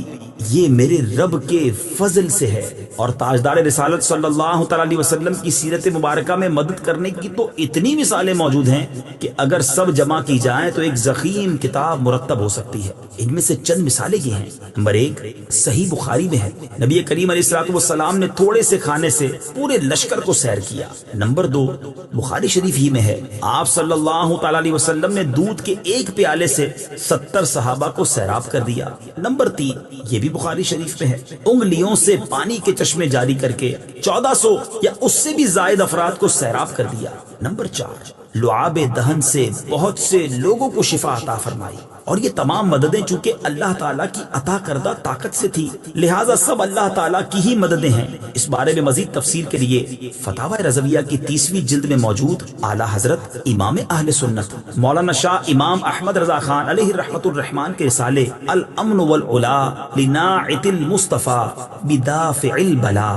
یہ میرے رب کے فضل سے ہے۔ اور تاجدار رسالت صلی اللہ تعالیٰ علیہ وسلم کی سیرت مبارکہ میں مدد کرنے کی تو اتنی مثالیں موجود ہیں کہ اگر سب جمع کی جائیں تو ایک ضخیم کتاب مرتب ہو سکتی ہے۔ ان میں سے چند مثالیں یہ ہیں۔ نمبر 1 صحیح بخاری میں ہے، نبی کریم علیہ الصلوۃ والسلام نے تھوڑے سے کھانے سے پورے لشکر کو سیر کیا۔ نمبر 2 بخاری شریف ہی میں ہے، آپ صلی اللہ تعالیٰ علیہ وسلم نے دودھ کے ایک پیالے سے 70 صحابہ کو سیراب کر دیا۔ نمبر 3 یہ بھی بخاری شریف میں ہے، انگلیوں سے پانی کے چشمے جاری کر کے 1400 یا اس سے بھی زائد افراد کو سیراب کر دیا۔ نمبر 4 لعاب دہن سے بہت سے لوگوں کو شفا عطا فرمائی، اور یہ تمام مددیں چونکہ اللہ تعالیٰ کی عطا کردہ طاقت سے تھی، لہٰذا سب اللہ تعالیٰ کی ہی مددیں ہیں۔ اس بارے میں مزید تفصیل کے لیے فتاوی رضویہ کی 30ویں جلد میں موجود اعلیٰ حضرت امام اہل سنت مولانا شاہ امام احمد رضا خان علیہ رحمت الرحمان کے رسالے الامن والعلا لناعت المصطفیٰ بدافع البلا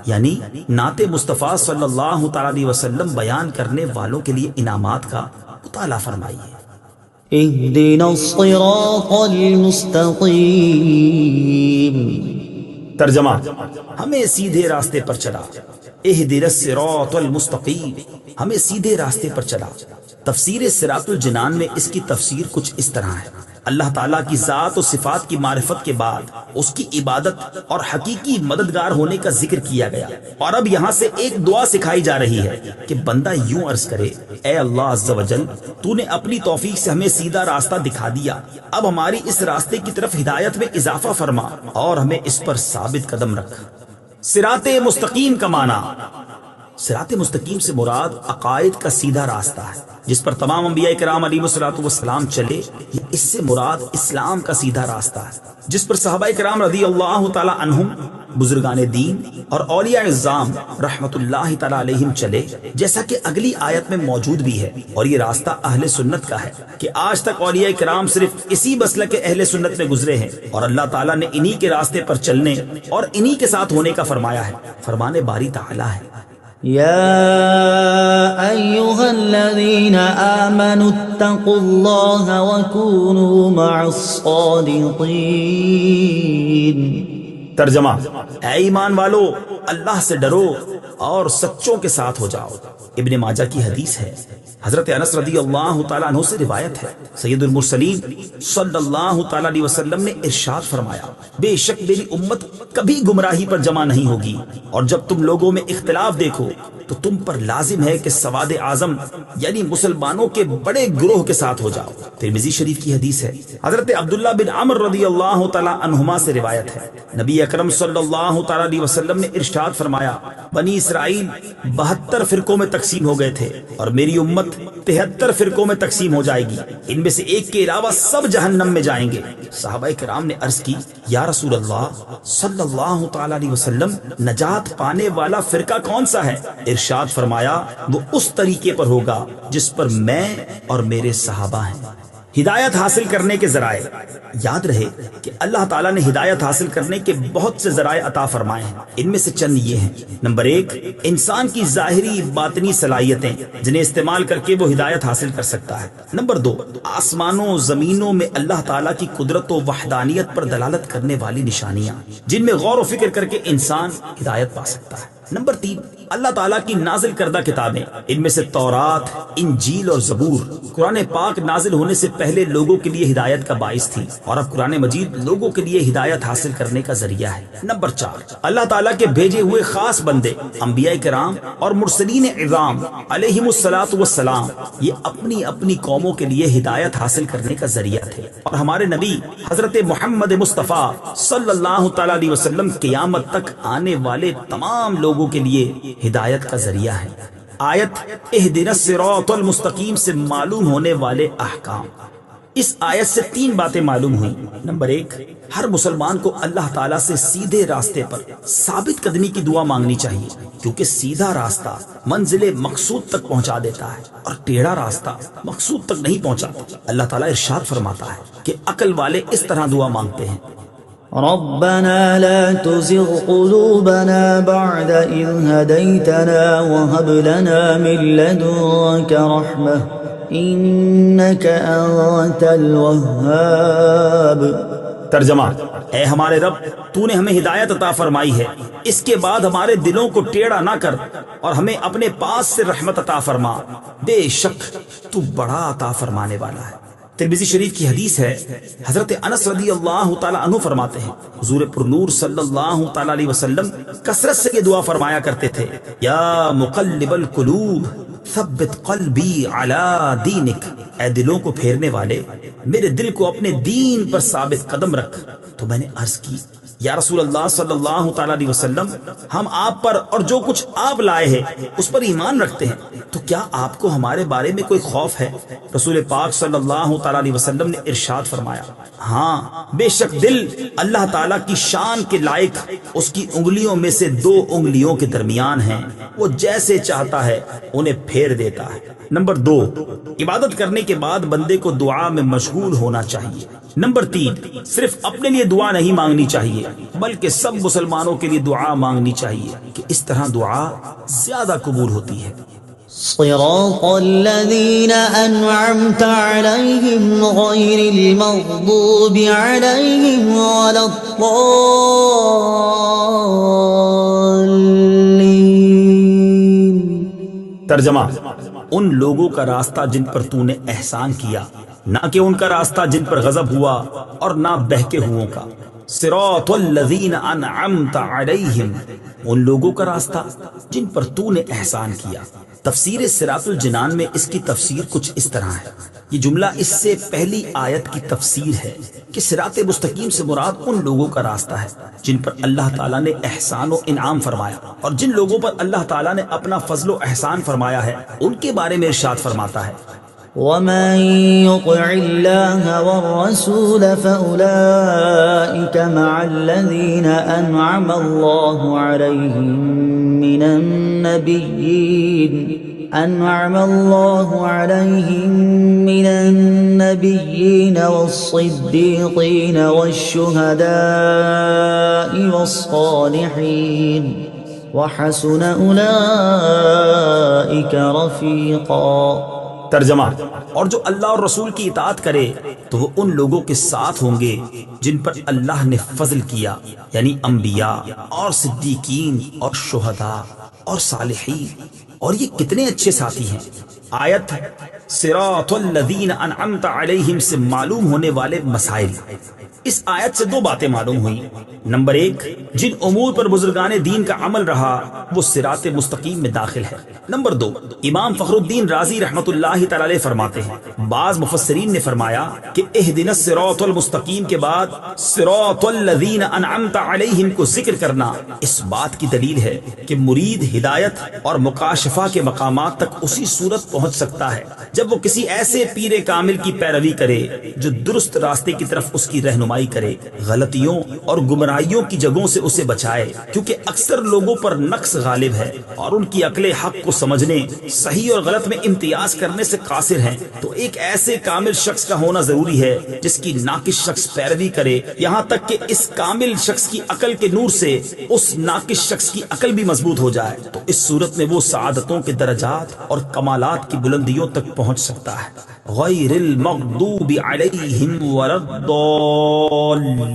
یعنی نعت مصطفیٰ صلی اللہ تعالیٰ علیہ وسلم بیان کرنے والوں کے لیے انعامات کا مطالعہ فرمائیے۔ اهدنا الصراط المستقیم، ترجمہ، ہمیں سیدھے راستے پر چلا۔ اہدنا الصراط المستقیم، ہمیں سیدھے راستے پر چلا۔ تفسیر صراط الجنان میں اس کی تفسیر کچھ اس طرح ہے، اللہ تعالیٰ کی ذات و صفات کی معرفت کے بعد اس کی عبادت اور حقیقی مددگار ہونے کا ذکر کیا گیا، اور اب یہاں سے ایک دعا سکھائی جا رہی ہے کہ بندہ یوں عرض کرے، اے اللہ عز و جل، تو نے اپنی توفیق سے ہمیں سیدھا راستہ دکھا دیا، اب ہماری اس راستے کی طرف ہدایت میں اضافہ فرما اور ہمیں اس پر ثابت قدم رکھ۔ صراط مستقیم کا معنی، صراط مستقیم سے مراد عقائد کا سیدھا راستہ ہے جس پر تمام انبیاء کرام علیہ الصلوۃ والسلام چلے، یا اس سے مراد اسلام کا سیدھا راستہ ہے جس پر صحابہ کرام رضی اللہ تعالی عنہم، بزرگان دین اور اولیاء اعظام رحمت اللہ تعالی علیہم چلے، جیسا کہ اگلی آیت میں موجود بھی ہے۔ اور یہ راستہ اہل سنت کا ہے کہ آج تک اولیاء کرام صرف اسی مسلک کے اہل سنت میں گزرے ہیں، اور اللہ تعالیٰ نے انہی کے راستے پر چلنے اور انہی کے ساتھ ہونے کا فرمایا ہے۔ فرمان باری تعالیٰ ہے، يا أيها الذين آمنوا اتقوا الله وكونوا مع الصادقين۔ ترجمہ، اے ایمان والو، اللہ سے ڈرو اور سچوں کے ساتھ ہو جاؤ۔ ابن ماجہ کی حدیث ہے، حضرت انس رضی اللہ تعالیٰ عنہ سے روایت ہے، سید المرسلین صلی اللہ تعالیٰ علیہ وسلم نے ارشاد فرمایا، بے شک میری امت کبھی گمراہی پر جمع نہیں ہوگی، اور جب تم لوگوں میں اختلاف دیکھو تو تم پر لازم ہے کہ سواد اعظم یعنی مسلمانوں کے بڑے گروہ کے ساتھ ہو جاؤ۔ ترمذی شریف کی حدیث ہے، حضرت عبداللہ بن عمر رضی اللہ تعالی عنہما سے روایت ہے، نبی اکرم صلی اللہ تعالی علیہ وسلم نے ارشاد فرمایا، بنی اسرائیل 72 فرقوں میں تقسیم ہو گئے تھے اور میری امت 73 فرقوں میں تقسیم ہو جائے گی، ان میں سے ایک کے علاوہ سب جہنم میں جائیں گے۔ صحابہ کرام نے عرض کی، یا رسول اللہ صلی اللہ تعالی علیہ وسلم، نجات پانے والا فرقہ کون سا ہے؟ ارشاد فرمایا، وہ اس طریقے پر ہوگا جس پر میں اور میرے صحابہ ہیں۔ ہدایت حاصل کرنے کے ذرائع، یاد رہے کہ اللہ تعالیٰ نے ہدایت حاصل کرنے کے بہت سے ذرائع عطا فرمائے ہیں، ان میں سے چند یہ ہیں۔ نمبر 1، انسان کی ظاہری باطنی صلاحیتیں جنہیں استعمال کر کے وہ ہدایت حاصل کر سکتا ہے۔ نمبر 2، آسمانوں زمینوں میں اللہ تعالیٰ کی قدرت و وحدانیت پر دلالت کرنے والی نشانیاں جن میں غور و فکر کر کے انسان ہدایت پا سکتا ہے۔ نمبر 3، اللہ تعالیٰ کی نازل کردہ کتابیں، ان میں سے تورات، انجیل اور زبور۔ قرآن پاک نازل ہونے سے پہلے لوگوں کے لیے ہدایت کا باعث تھی اور اب قرآن مجید لوگوں کے لیے ہدایت حاصل کرنے کا ذریعہ ہے۔ نمبر 4، اللہ تعالیٰ کے بھیجے ہوئے خاص بندے انبیاء کرام اور مرسلین عظام علیہم الصلاۃ والسلام، یہ اپنی اپنی قوموں کے لیے ہدایت حاصل کرنے کا ذریعہ تھے، اور ہمارے نبی حضرت محمد مصطفیٰ صلی اللہ تعالی علیہ وسلم قیامت تک آنے والے تمام لوگوں کے لیے ہدایت کا ذریعہ ہے۔ آیت اہدنا الصراط المستقیم سے معلوم ہونے والے احکام، اس آیت سے 3 باتیں معلوم ہوئی۔ نمبر 1، ہر مسلمان کو اللہ تعالیٰ سے سیدھے راستے پر ثابت قدمی کی دعا مانگنی چاہیے، کیونکہ سیدھا راستہ منزل مقصود تک پہنچا دیتا ہے اور ٹیڑھا راستہ مقصود تک نہیں پہنچاتا۔ اللہ تعالیٰ ارشاد فرماتا ہے کہ عقل والے اس طرح دعا مانگتے ہیں، ربنا لا تزغ قلوبنا بعد إذ هديتنا وهب لنا من لدنك رحمة إنك أنت الوهاب۔ ترجمہ، اے ہمارے رب، تو نے ہمیں ہدایت عطا فرمائی ہے، اس کے بعد ہمارے دلوں کو ٹیڑھا نہ کر اور ہمیں اپنے پاس سے رحمت عطا فرما، بے شک تو بڑا عطا فرمانے والا ہے۔ ترمذی شریف کی حدیث ہے، حضرت انس رضی اللہ تعالی عنہ فرماتے ہیں، حضور پر نور صلی اللہ تعالی علیہ وسلم کثرت سے یہ دعا فرمایا کرتے تھے، یا مقلب القلوب ثبت قلبی علی دینک، اے دلوں کو پھیرنے والے میرے دل کو اپنے دین پر ثابت قدم رکھ۔ تو میں نے عرض کی، یا رسول اللہ صلی اللہ تعالی علیہ وسلم، ہم آپ پر اور جو کچھ آپ لائے ہیں اس پر ایمان رکھتے ہیں، تو کیا آپ کو ہمارے بارے میں کوئی خوف ہے؟ رسول پاک صلی اللہ تعالی علیہ وسلم نے ارشاد فرمایا، ہاں بے شک دل اللہ تعالیٰ کی شان کے لائق اس کی انگلیوں میں سے 2 انگلیوں کے درمیان ہیں، وہ جیسے چاہتا ہے انہیں پھیر دیتا ہے۔ نمبر 2، عبادت کرنے کے بعد بندے کو دعا میں مشغول ہونا چاہیے۔ نمبر 3، صرف اپنے لیے دعا نہیں مانگنی چاہیے بلکہ سب مسلمانوں کے لیے دعا مانگنی چاہیے کہ اس طرح دعا زیادہ قبول ہوتی ہے۔ صراط الذين أنعمت عليهم غير المغضوب عليهم ولا الضالين۔ ترجمہ، ان لوگوں کا راستہ جن پر تو نے احسان کیا، نہ کہ ان کا راستہ جن پر غضب ہوا اور نہ بہکے ہوئوں کا۔ صراط الذین انعمت علیہم، ان لوگوں کا راستہ جن پر تو نے احسان کیا۔ تفسیر صراط الجنان میں اس کی تفسیر کچھ اس طرح ہے، یہ جملہ اس سے پہلی آیت کی تفسیر ہے کہ صراط مستقیم سے مراد ان لوگوں کا راستہ ہے جن پر اللہ تعالیٰ نے احسان و انعام فرمایا، اور جن لوگوں پر اللہ تعالیٰ نے اپنا فضل و احسان فرمایا ہے ان کے بارے میں ارشاد فرماتا ہے، ومن يطع الله والرسول فأولئك مع الذين أنعم الله عليهم من النبيين والصديقين والشهداء والصالحين وحسن أولئك رفيقا۔ ترجمہ، اور جو اللہ اور رسول کی اطاعت کرے تو وہ ان لوگوں کے ساتھ ہوں گے جن پر اللہ نے فضل کیا، یعنی انبیاء اور صدیقین اور شہداء اور صالحین، اور یہ کتنے اچھے ساتھی ہیں۔ آیت صراط الذین انعمت علیہم سے معلوم ہونے والے مسائل۔ اس آیت سے دو باتیں معلوم ہوئیں۔ نمبر ایک، جن امور پر بزرگان دین کا عمل رہا وہ صراط مستقیم میں داخل ہے۔ نمبر دو، امام فخر الدین رازی رحمت اللہ تعالی علیہ فرماتے ہیں، بعض مفسرین نے فرمایا کہ اہدنا الصراط المستقیم کے بعد صراط الذین انعمت علیہم کو ذکر کرنا اس بات کی دلیل ہے کہ مرید ہدایت اور مکاشفہ کے مقامات تک اسی صورت پہنچ سکتا ہے جب وہ کسی ایسے پیر کامل کی پیروی کرے جو درست راستے کی طرف اس کی رہنمائی کرے، غلطیوں اور گمراہیوں کی جگہوں سے اسے بچائے، کیونکہ اکثر لوگوں پر نقص غالب ہے اور ان کی عقل حق کو سمجھنے، صحیح اور غلط میں امتیاز کرنے سے قاصر ہیں۔ تو ایک ایسے کامل شخص کا ہونا ضروری ہے جس کی ناقص شخص پیروی کرے، یہاں تک کہ اس کامل شخص کی عقل کے نور سے اس ناقص شخص کی عقل بھی مضبوط ہو جائے، تو اس صورت میں وہ سعادتوں کے درجات اور کمالات کی بلندیوں تک پہنچ سکتا ہے۔ غیر المغضوب علیہم ولا الضالین،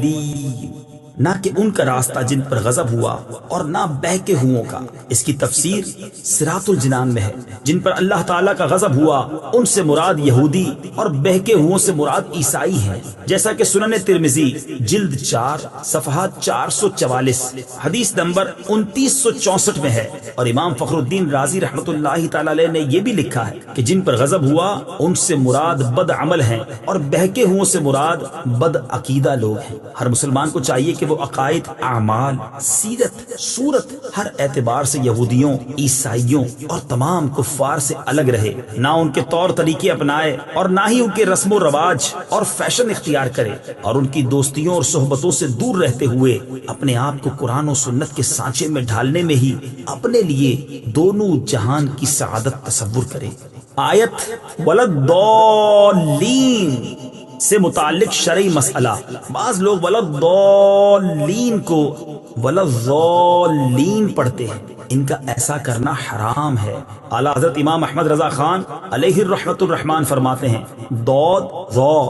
نہ کہ ان کا راستہ جن پر غضب ہوا اور نہ بہکے ہوں کا۔ اس کی تفسیر صراط الجنان میں ہے۔ جن پر اللہ تعالیٰ کا غضب ہوا ان سے مراد یہودی اور بہکے ہوں سے مراد عیسائی ہیں، جیسا کہ سنن ترمذی جلد 4 صفحہ 444 حدیث نمبر 2964 میں ہے۔ اور امام فخر الدین رازی رحمت اللہ تعالی علیہ نے یہ بھی لکھا ہے کہ جن پر غضب ہوا ان سے مراد بد عمل ہیں اور بہکے ہوں سے مراد بد عقیدہ لوگ ہیں۔ ہر مسلمان کو چاہیے کہ وہ عقائد، اعمال، سیرت، صورت ہر اعتبار سے یہودیوں، عیسائیوں اور تمام کفار سے الگ رہے، نہ ان کے طور طریقے اپنائے اور نہ ہی ان کے رسم و رواج اور فیشن اختیار کرے، اور ان کی دوستیوں اور صحبتوں سے دور رہتے ہوئے اپنے آپ کو قرآن و سنت کے سانچے میں ڈھالنے میں ہی اپنے لیے دونوں جہان کی سعادت تصور کرے۔ آیت ولدالین سے متعلق شرعی مسئلہ، بعض لوگ ولدالین کو ولضالین پڑھتے ہیں، ان کا ایسا کرنا حرام ہے۔ اعلیٰ حضرت امام احمد رضا خان علیہ الرحمت الرحمان فرماتے ہیں، ضاد، ظا،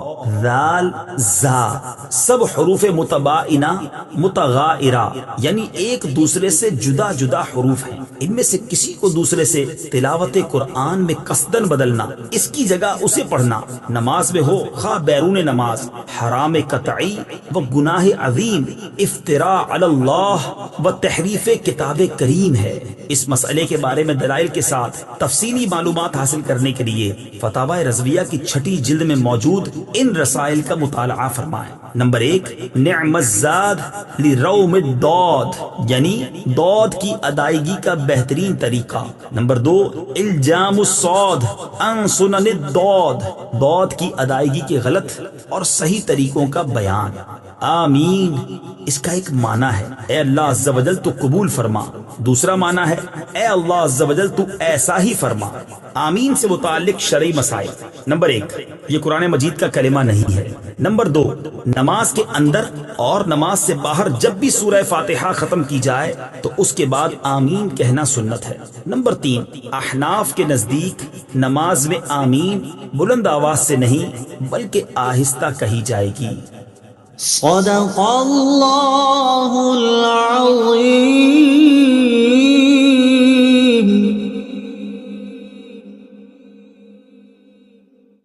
ذال، زا سب حروف متباینہ متغائرہ یعنی ایک دوسرے سے جدا جدا حروف ہیں، ان میں سے کسی کو دوسرے سے تلاوت قرآن میں قصدن بدلنا، اس کی جگہ اسے پڑھنا، نماز میں ہو خواہ بیرون نماز، حرام قطعی و گناہ عظیم، افتراء علی اللہ و تحریف کتاب کریم ہے۔ اس مسئلے کے بارے میں دلائل کے ساتھ تفصیلی معلومات حاصل کرنے کے لیے فتاوی رضویہ کی 6 جلد میں موجود ان رسائل کا مطالعہ فرمائیں۔ نمبر 1، نعم الزاد لروم الضاد یعنی ضاد کی ادائیگی کا بہترین طریقہ۔ نمبر 2، الجام الصاد عن سنن الضاد، ضاد کی ادائیگی کے غلط اور صحیح طریقوں کا بیان۔ آمین، اس کا ایک معنی ہے اے اللہ عز و جل تو قبول فرما، دوسرا معنی ہے اے اللہ عز و جل تو ایسا ہی فرما۔ آمین سے متعلق شرعی مسائل۔ نمبر 1، یہ قرآن مجید کا کلمہ نہیں ہے۔ نمبر 2، نماز کے اندر اور نماز سے باہر جب بھی سورہ فاتحہ ختم کی جائے تو اس کے بعد آمین کہنا سنت ہے۔ نمبر 3، احناف کے نزدیک نماز میں آمین بلند آواز سے نہیں بلکہ آہستہ کہی جائے گی۔ صدق اللہ